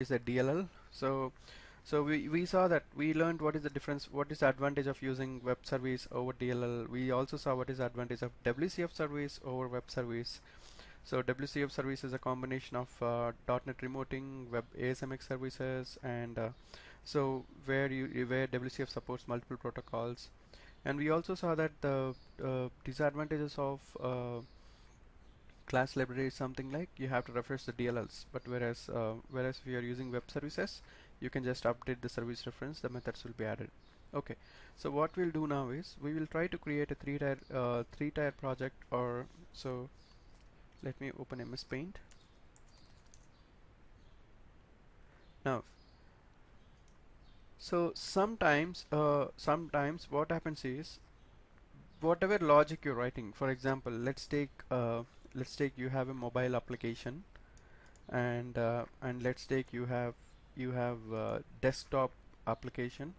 is a DLL. So we saw that we learned what is the difference, what is the advantage of using web service over DLL. We also saw what is the advantage of WCF service over web service. So WCF service is a combination of .NET remoting, web ASMX services, and where WCF supports multiple protocols. And we also saw that the disadvantages of class library is something like you have to reference the DLLs, but whereas if you are using web services, you can just update the service reference, the methods will be added. Okay, so what we'll do now is we will try to create a three-tier project. Or so let me open MS Paint now. So sometimes what happens is, whatever logic you're writing, for example, let's take you have a mobile application, and let's take you have desktop application.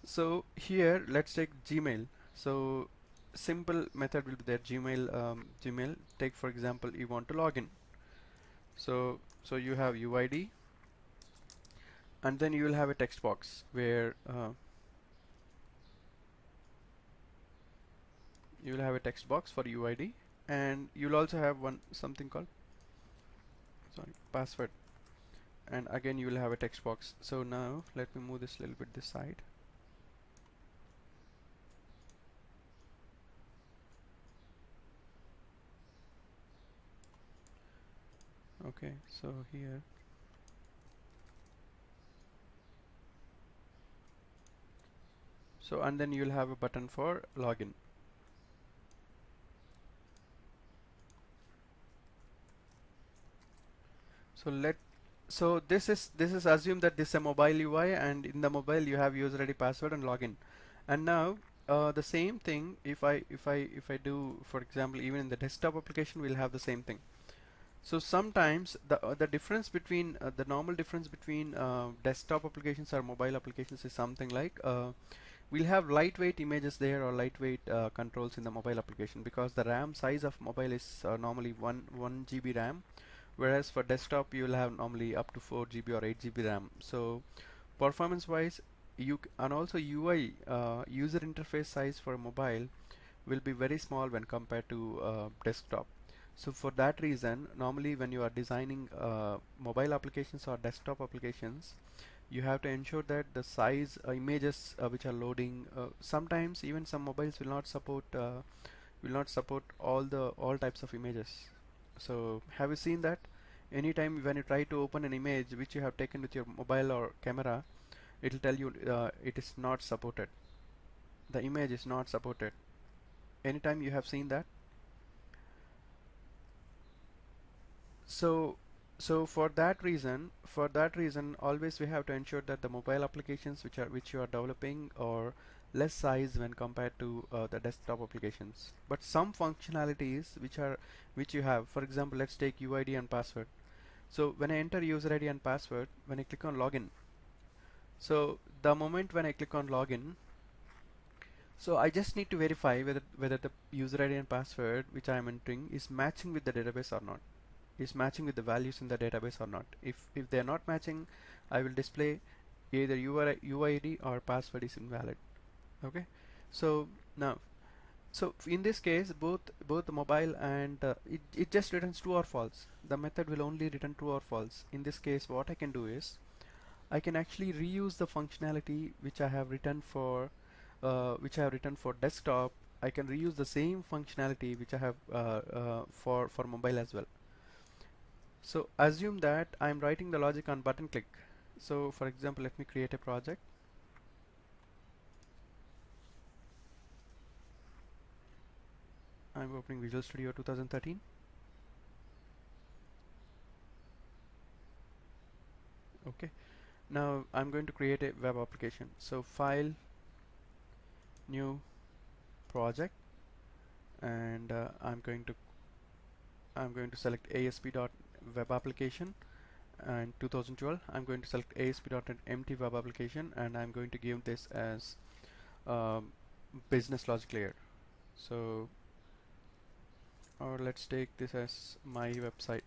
So here let's take Gmail. So simple method will be there. Gmail, take for example you want to log in. So you have UID, and then you will have a text box where you will have a text box for UID, and you'll also have one something called, sorry, password, and again you will have a text box. So now let me move this a little bit this side. Okay, so here, so and then you'll have a button for login. So this is assume that this is a mobile UI, and in the mobile you have user ID, password, and login. And now the same thing, if I do, for example, even in the desktop application, we'll have the same thing. So sometimes the difference between the normal difference between desktop applications or mobile applications is something like we'll have lightweight images there, or lightweight controls in the mobile application, because the RAM size of mobile is normally 1 GB RAM, whereas for desktop you will have normally up to 4 GB or 8 GB RAM. So performance wise, and also UI, user interface size for mobile will be very small when compared to desktop. So for that reason, normally when you are designing mobile applications or desktop applications, you have to ensure that the size images which are loading, sometimes even some mobiles will not support all types of images. So have you seen that anytime when you try to open an image which you have taken with your mobile or camera, it will tell you it is not supported, the image is not supported? Anytime you have seen that? So so for that reason always we have to ensure that the mobile applications which you are developing are less size when compared to the desktop applications. But some functionalities which you have, for example, let's take UID and password. So when I enter user ID and password, when I click on login, so the moment when I click on login, so I just need to verify whether the user ID and password which I am entering is matching with the database or not, is matching with the values in the database or not. If they are not matching, I will display either UID or password is invalid. Okay, so now, so in this case, both the mobile and it just returns true or false. The method will only return true or false. In this case, what I can do is I can actually reuse the functionality which I have written for desktop. I can reuse the same functionality which I have for mobile as well. So assume that I'm writing the logic on button click. So for example, let me create a project. I'm opening Visual Studio 2013. Okay. Now I'm going to create a web application. So file, new project, and I'm going to select ASP.web application, and 2012 I'm going to select ASP.NET empty web application, and I'm going to give this as um, business logic layer. So, or let's take this as my website.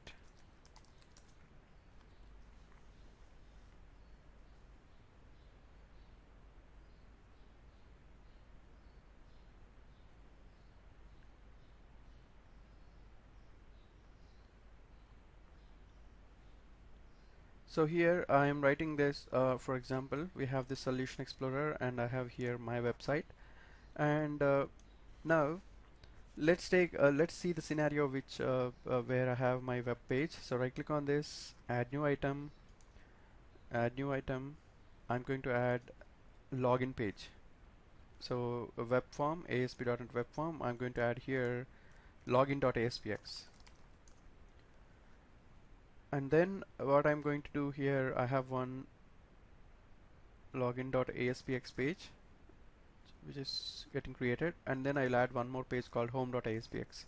So here I am writing this, for example, we have the Solution Explorer and I have here my website. And now let's see the scenario which where I have my web page. So right click on this, add new item, add new item. I'm going to add login page. So a web form, ASP.NET web form, I'm going to add here login.aspx. And then what I'm going to do here, I have one login.aspx page which is getting created, and then I'll add one more page called home.aspx.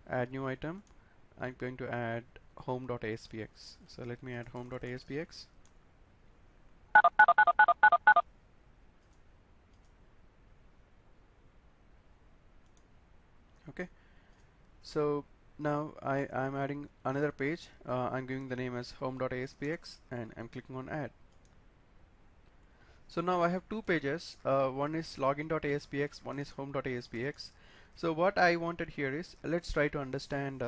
Add new item, I'm going to add home.aspx. So let me add home.aspx. Okay, so now I'm adding another page. I'm giving the name as home.aspx and I'm clicking on add. So now I have two pages. One is login.aspx, one is home.aspx. So what I wanted here is, let's try to understand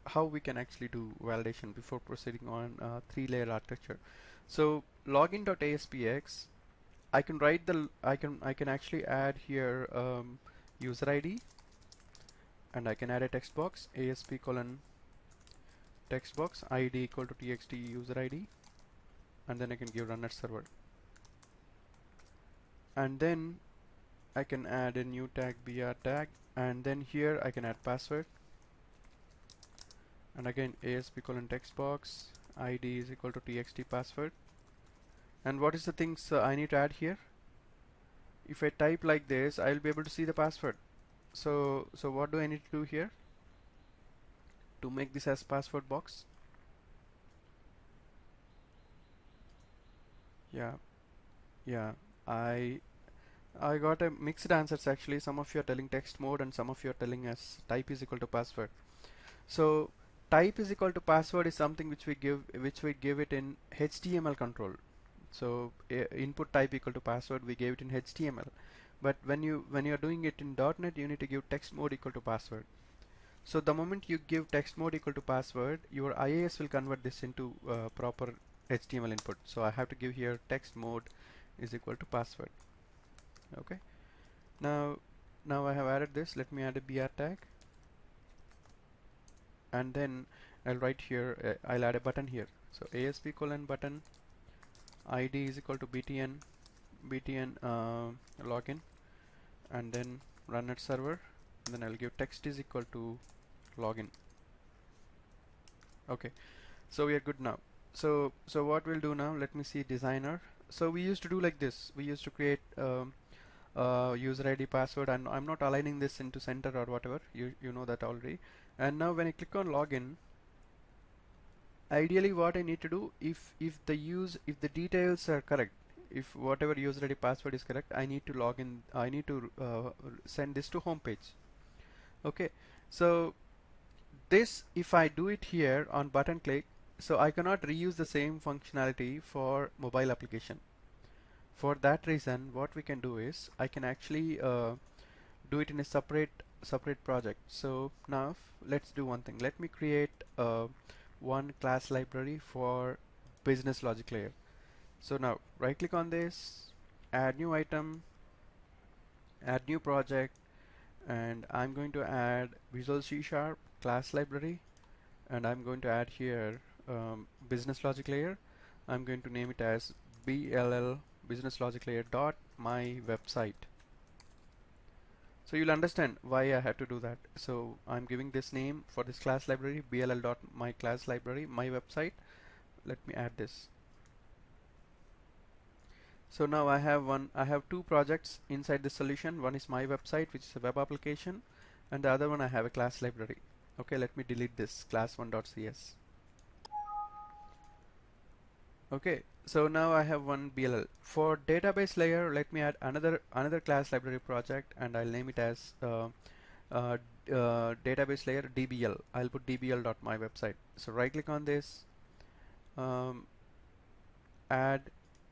how we can actually do validation before proceeding on three-layer architecture. So login.aspx, I can write the I can actually add here user ID, and I can add a text box, ASP colon text box ID equal to txt user ID, and then I can give run at server. And then I can add a new tag, br tag, and then here I can add password, and again ASP colon text box ID is equal to txt password. And what is the things I need to add here? If I type like this, I'll be able to see the password. So what do I need to do here to make this as password box? Yeah, I got a mixed answers actually. Some of you are telling text mode and some of you are telling us type is equal to password. So type is equal to password is something which we give it in HTML control. So input type equal to password, we gave it in HTML. But when you are doing it in .NET, you need to give text mode equal to password. So the moment you give text mode equal to password, your IIS will convert this into proper HTML input. So I have to give here text mode is equal to password. Okay. Now I have added this. Let me add a br tag, and then I'll write here. I'll add a button here. So ASP colon button ID is equal to btn login, and then run at server. And then I'll give text is equal to login. Okay, so we are good now. So what we'll do now, let me see designer. So we used to do like this. We used to create user ID password, and I'm not aligning this into center or whatever. You know that already. And now when I click on login, ideally what I need to do, if the details are correct, if whatever user ID password is correct, I need to log in. I need to send this to home page. Okay, so this, if I do it here on button click, so I cannot reuse the same functionality for mobile application. For that reason, what we can do is I can actually do it in a separate project. So now let's do one thing. Let me create one class library for business logic layer. So now right click on this, add new item, add new project, and I'm going to add Visual C# class library, and I'm going to add here business logic layer. I'm going to name it as BLL business logic layer dot my website. So you'll understand why I have to do that. So I'm giving this name for this class library, BLL dot my class library, my website. Let me add this. So now I have two projects inside the solution. One is my website, which is a web application, and the other one I have a class library. Okay, let me delete this class1.cs. Okay, so now I have one BLL. For database layer, let me add another class library project, and I'll name it as database layer DBL. I'll put dbl.mywebsite. So right click on this, add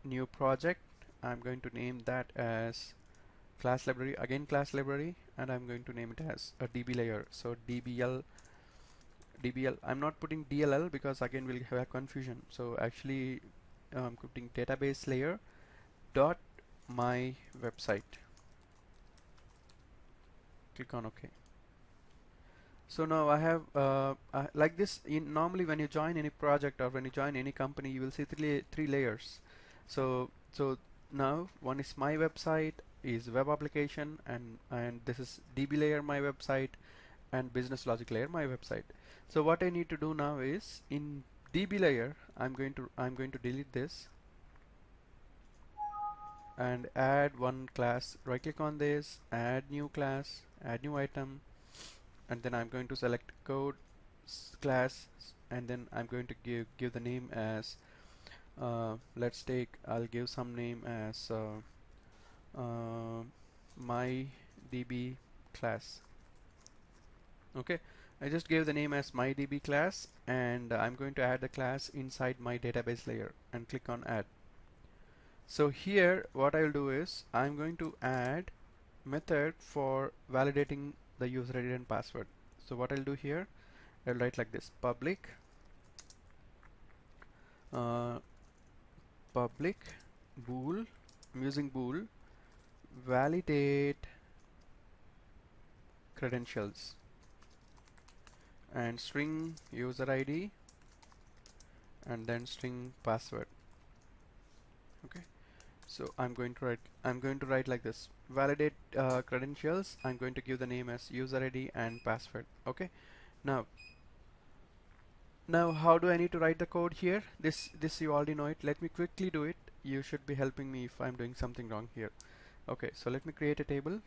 new project. I'm going to name that as class library, again class library, and I'm going to name it as a DB layer. So DBL DBL. I'm not putting DLL because again we'll have a confusion. So actually I'm putting database layer dot my website. Click on OK. So now I have like this. Normally when you join any project or when you join any company, you will see three layers. So now one is my website, is web application, and this is DB layer my website, and business logic layer my website. So what I need to do now is in DB layer I'm going to delete this and add one class. Right click on this, add new class, add new item, and then I'm going to select code class, and then I'm going to give the name as I'll give some name as my DB class. Okay, I just gave the name as MyDB class, and I'm going to add the class inside my database layer and click on add. So here what I'll do is I'm going to add method for validating the user ID and password. So what I'll do here, I'll write like this: public uh, public bool, I'm using bool, validate credentials, and string user ID and then string password. Okay, so I'm going to write like this: validate credentials. I'm going to give the name as user ID and password. Okay, now how do I need to write the code here? This you already know it. Let me quickly do it. You should be helping me if I'm doing something wrong here. Okay, so let me create a table,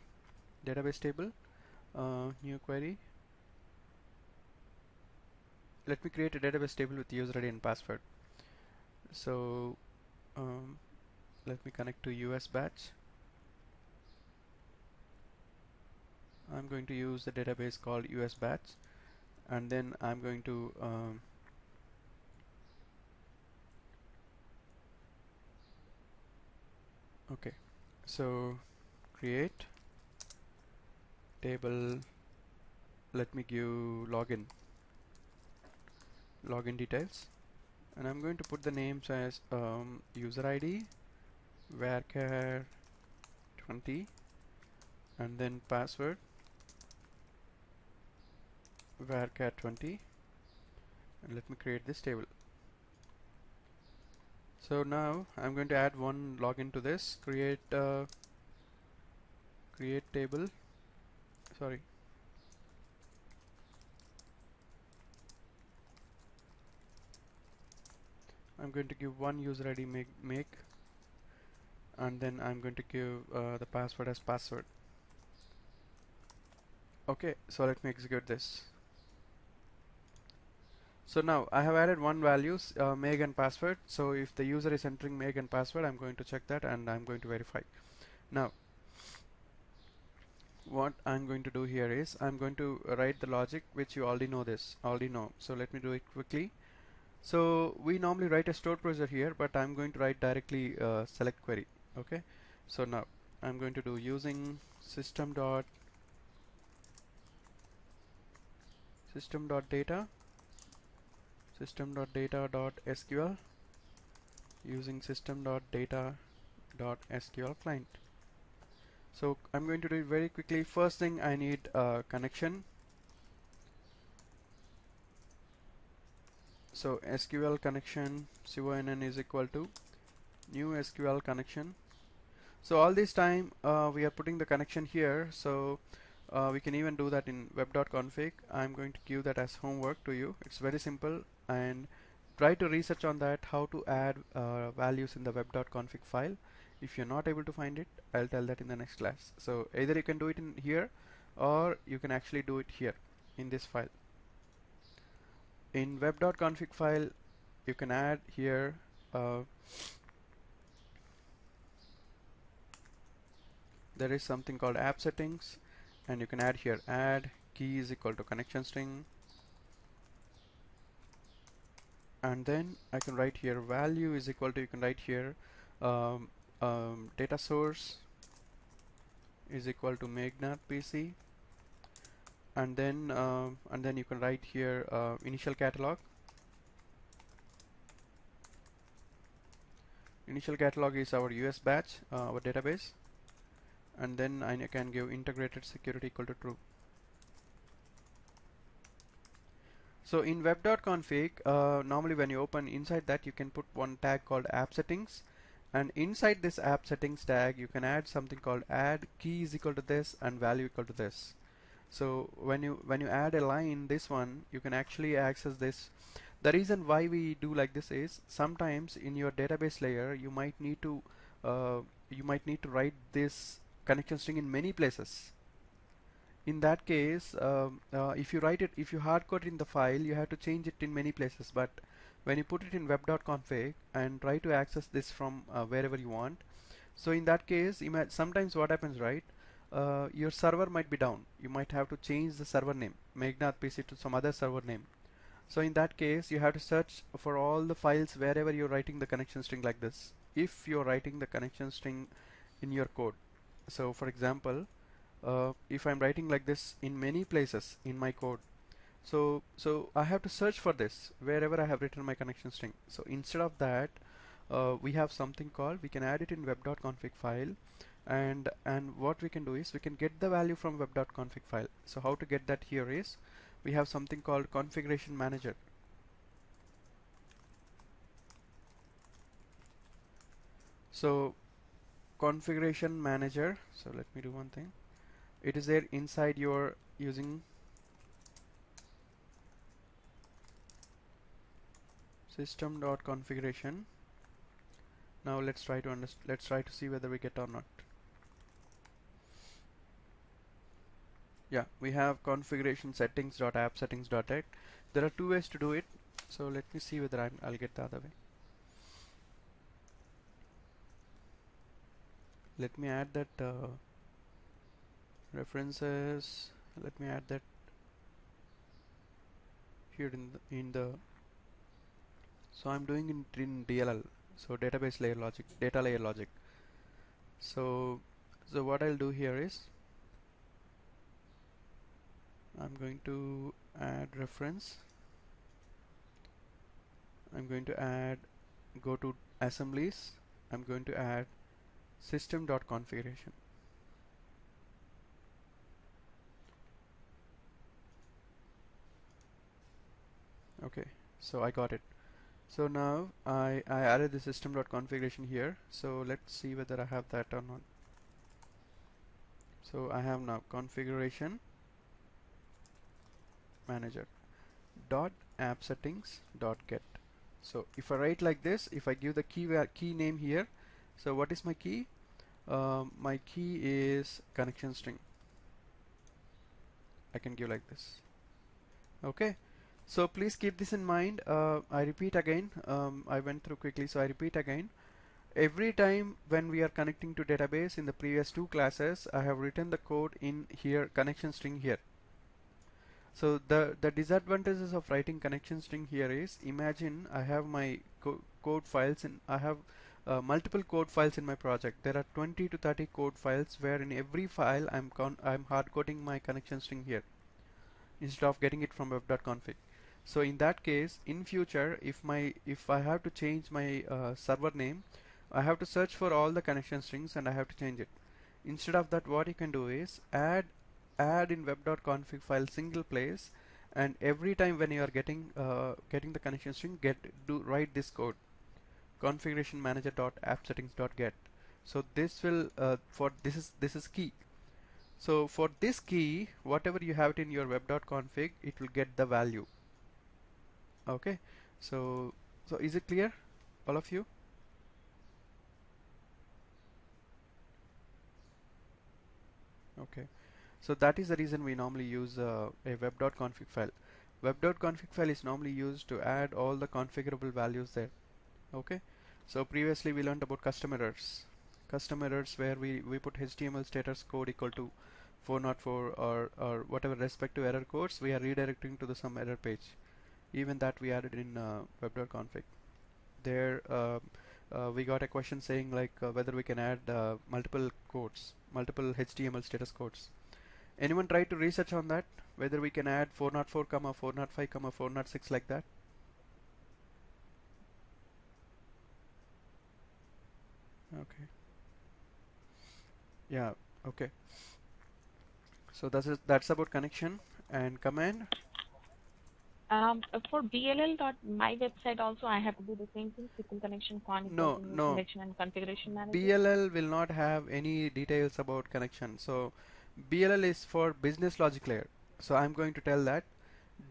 database table, new query. Let me create a database table with user ID and password. So let me connect to US batch. I'm going to use the database called US batch, and then I'm going to okay, so create table. Let me give login details, and I'm going to put the names as user ID varchar 20, and then password varchar 20, and let me create this table. So now I'm going to add one login to this. Create table. Sorry. I'm going to give one user ID make, and then I'm going to give the password as password. Okay, so let me execute this. So now I have added one values, make and password. So if the user is entering make and password, I'm going to check that and I'm going to verify. Now what I'm going to do here is I'm going to write the logic which you already know. So let me do it quickly. So we normally write a stored procedure here, but I'm going to write directly select query. Okay, so now I'm going to do using system dot data dot SQL using system dot data dot SQL client. So I'm going to do it very quickly. First thing, I need a connection. So SQL connection CONN is equal to new SQL connection. So all this time we are putting the connection here, so we can even do that in web.config. I'm going to give that as homework to you. It's very simple, and try to research on that, how to add values in the web.config file. If you're not able to find it, I'll tell that in the next class. So either you can do it in here, or you can actually do it here in this file. In web.config file, you can add here there is something called app settings, and you can add here add key is equal to connection string, and then I can write here value is equal to, you can write here data source is equal to make.pc, and then you can write here initial catalog. Initial catalog is our US batch, our database, and then I can give integrated security equal to true. So in web.config, normally when you open inside that, you can put one tag called app settings, and inside this app settings tag you can add something called add key is equal to this and value equal to this. So when you add a line, this one, you can actually access this. The reason why we do like this is sometimes in your database layer you might need to write this connection string in many places. In that case, if you hard code it in the file, you have to change it in many places. But when you put it in web.config and try to access this from wherever you want, so in that case, sometimes what happens, right? Your server might be down. You might have to change the server name, Megnath PC, to some other server name. So in that case, you have to search for all the files wherever you're writing the connection string like this, if you're writing the connection string in your code. So for example, if I'm writing like this in many places in my code, so I have to search for this wherever I have written my connection string. So instead of that, we have something called, we can add it in web.config file, and what we can do is we can get the value from web.config file. So how to get that here is, we have something called configuration manager. So configuration manager, so let me do one thing. It is there inside your using system.configuration. Now let's try to see whether we get or not. Yeah, we have configuration settings.app settings.tech. There are two ways to do it. So let me see whether I'll get the other way. Let me add that references. Let me add that here in the. So I'm doing it in DLL. So database layer logic, data layer logic. So what I'll do here is, I'm going to add reference. I'm going to add, go to assemblies. I'm going to add system.configuration. Okay, so I got it. So now I added the system.configuration here. So let's see whether I have that or not. So I have now configuration manager dot app settings dot get. So if I write like this, if I give the key name here, so what is my key? My key is connection string. I can give like this. Okay, so please keep this in mind. I repeat again, I went through quickly, so I repeat again. Every time when we are connecting to database in the previous two classes, I have written the code in here, connection string here. So the disadvantages of writing connection string here is, imagine I have my code files, and I have multiple code files in my project. There are 20 to 30 code files, where in every file I'm hard coding my connection string here instead of getting it from web.config. So in that case, in future, if I have to change my server name, I have to search for all the connection strings and I have to change it. Instead of that, what you can do is add in web.config file single place, and every time when you are getting the connection string, write this code, configuration manager dot app settings dot get. So this will this is key. So for this key, whatever you have it in your web.config, it will get the value. Okay, so is it clear, all of you? Okay, so that is the reason we normally use a web.config file. Web.config file is normally used to add all the configurable values there. Okay, so previously we learned about custom errors. Custom errors where we put HTML status code equal to 404 or whatever respective error codes, we are redirecting to the some error page. Even that we added in web.config. There we got a question saying like whether we can add multiple HTML status codes. Anyone try to research on that? whether we can add 404 comma 405 comma 406 like that. Okay, yeah, okay. So that's about connection and command. For BLL.my website also, I have to do the same thing. SQL connection, con equal to new No, connection and configuration manager. BLL will not have any details about connection. So BLL is for business logic layer. So I'm going to tell that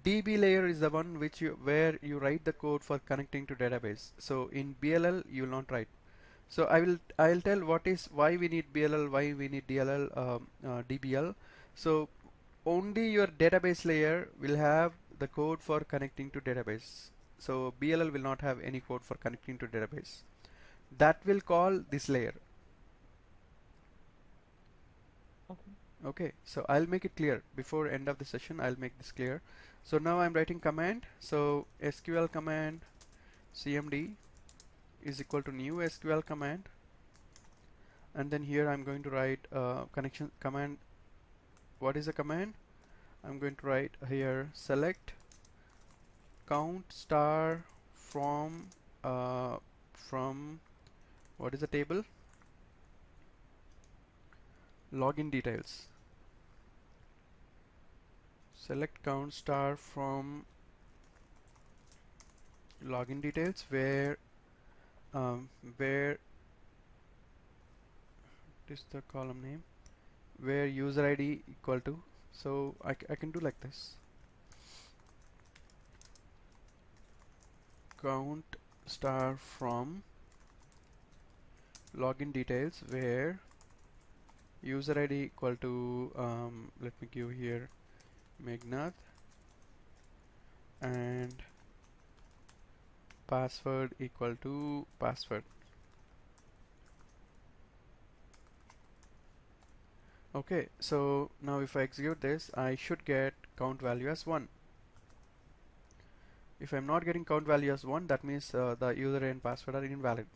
DB layer is the one which where you write the code for connecting to database. So in BLL you will not write. So I'll tell what is why we need BLL, why we need DLL, DBL. So only your database layer will have the code for connecting to database. So BLL will not have any code for connecting to database. That will call this layer. Okay. Okay, so I'll make it clear before end of the session. I'll make this clear. So now I'm writing command. So SQL command cmd is equal to new SQL command, and then here I'm going to write connection command. What is the command? I'm going to write here select count star from what is the table? Login details. Select count star from login details where is the column name, where user ID equal to, so I can do like this, count star from login details where user ID equal to let me give here Megnath and password equal to password. Okay, so now if I execute this, I should get count value as 1. If I'm not getting count value as 1, that means the user and password are invalid.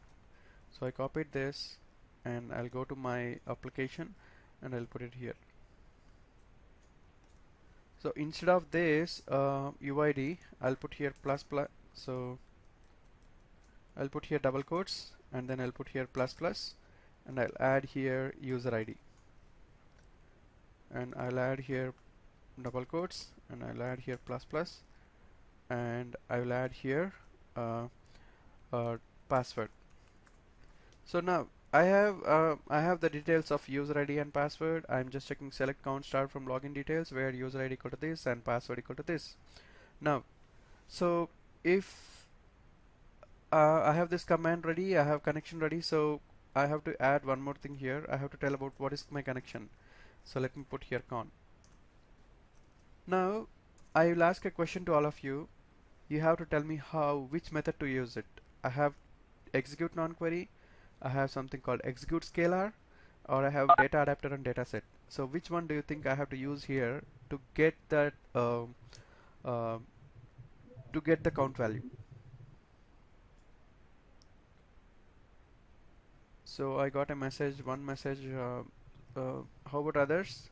So I copied this and I'll go to my application and I'll put it here. So instead of this UID, I'll put here plus plus. So I'll put here double quotes and then I'll put here plus plus and I'll add here user ID and I'll add here double quotes and I'll add here plus plus and I will add here uh, password. So now I have the details of user ID and password. I'm just checking select count star from login details where user ID equal to this and password equal to this. Now, so if I have this command ready, I have connection ready, so I have to add one more thing here. I have to tell about what is my connection. So let me put here con. Now I will ask a question to all of you. You have to tell me which method to use it. I have execute non-query, I have something called execute scalar, or I have data adapter and data set. So which one do you think I have to use here to get that uh, to get the count value? So I got a message, one message. How about others?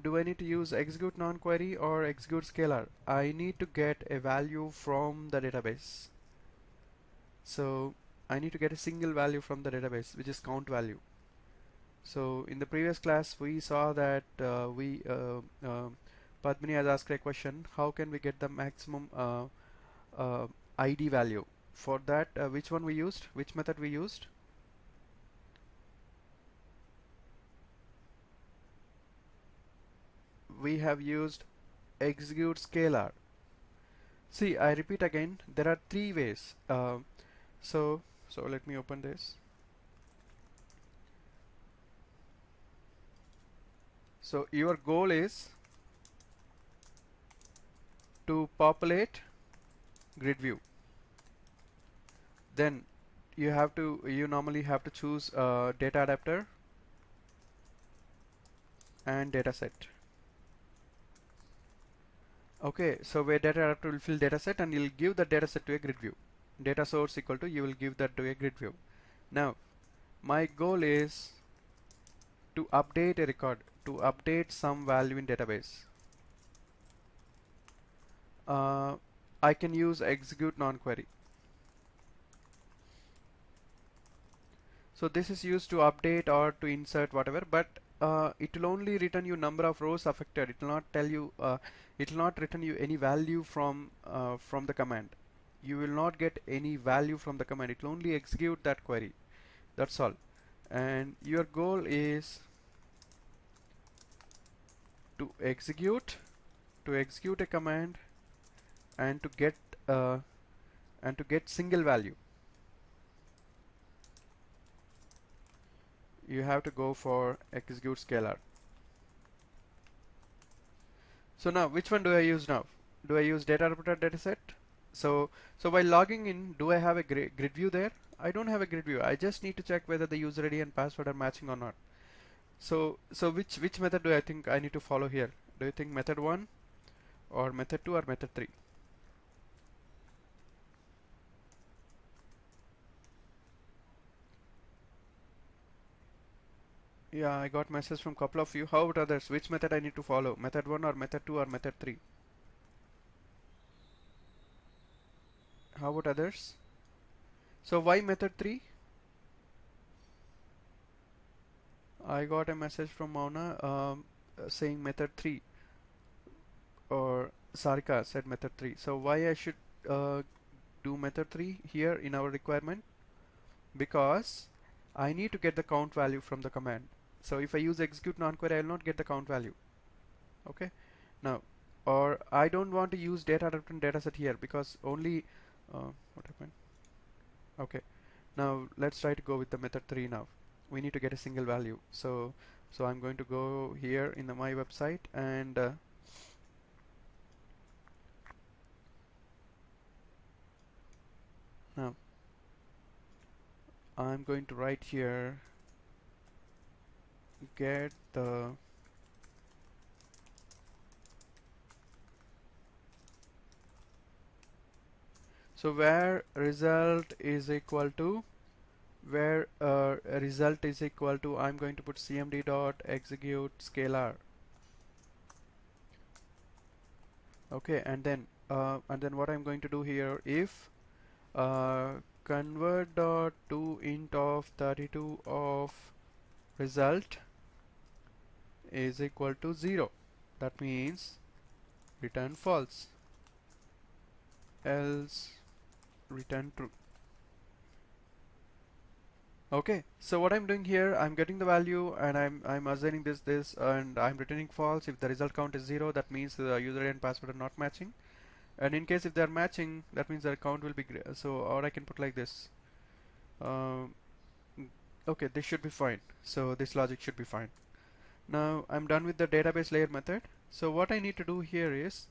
Do I need to use execute non-query or execute scalar? I need to get a value from the database. So I need to get a single value from the database, which is count value. So in the previous class we saw that Padmini has asked a question, how can we get the maximum ID value? For that, which one we used? Which method we used? We have used execute scalar. See, I repeat again, there are three ways. So let me open this. So your goal is to populate grid view. Then you normally have to choose data adapter and data set. Okay, so where data adapter will fill data set and you'll give the data set to a grid view. Data source equal to, you will give that to a grid view. Now my goal is to update a record, to update some value in database, I can use execute non-query. So this is used to update or to insert whatever, but it will only return you number of rows affected. It will not tell you, it will not return you any value from the command. You will not get any value from the command. It will only execute that query. That's all. And your goal is to execute a command and to get single value. You have to go for execute scalar. So now which one do I use now? Do I use data interpreter dataset? So while logging in, do I have a grid view there? I don't have a grid view. I just need to check whether the user ID and password are matching or not. So which method do I think I need to follow here? Do you think method 1 or method 2 or method 3? Yeah, I got messages from couple of you. How about others? Which method I need to follow? Method 1 or method 2 or method 3? How about others? So why method 3? I got a message from Mauna saying method 3, or Sarika said method 3. So why I should do method 3 here in our requirement? Because I need to get the count value from the command. So if I use execute non-query, I will not get the count value. Okay. Now, or I don't want to use data dataset here because only what happened? Okay. Now let's try to go with the method 3 now. We need to get a single value. So I'm going to go here in my website and now I'm going to write here get the where result is equal to I'm going to put cmd dot execute scalar. Okay, and then what I'm going to do here, if convert dot to int of 32 of result is equal to 0, that means return false, else return true. Okay, so what I'm doing here, I'm getting the value and I'm assigning this and I'm returning false. If the result count is 0, that means the user and password are not matching, and in case if they're matching, that means the count will be so, or I can put like this. Okay, this should be fine. So this logic should be fine. Now I'm done with the database layer method. So what I need to do here is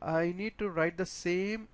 I need to write the same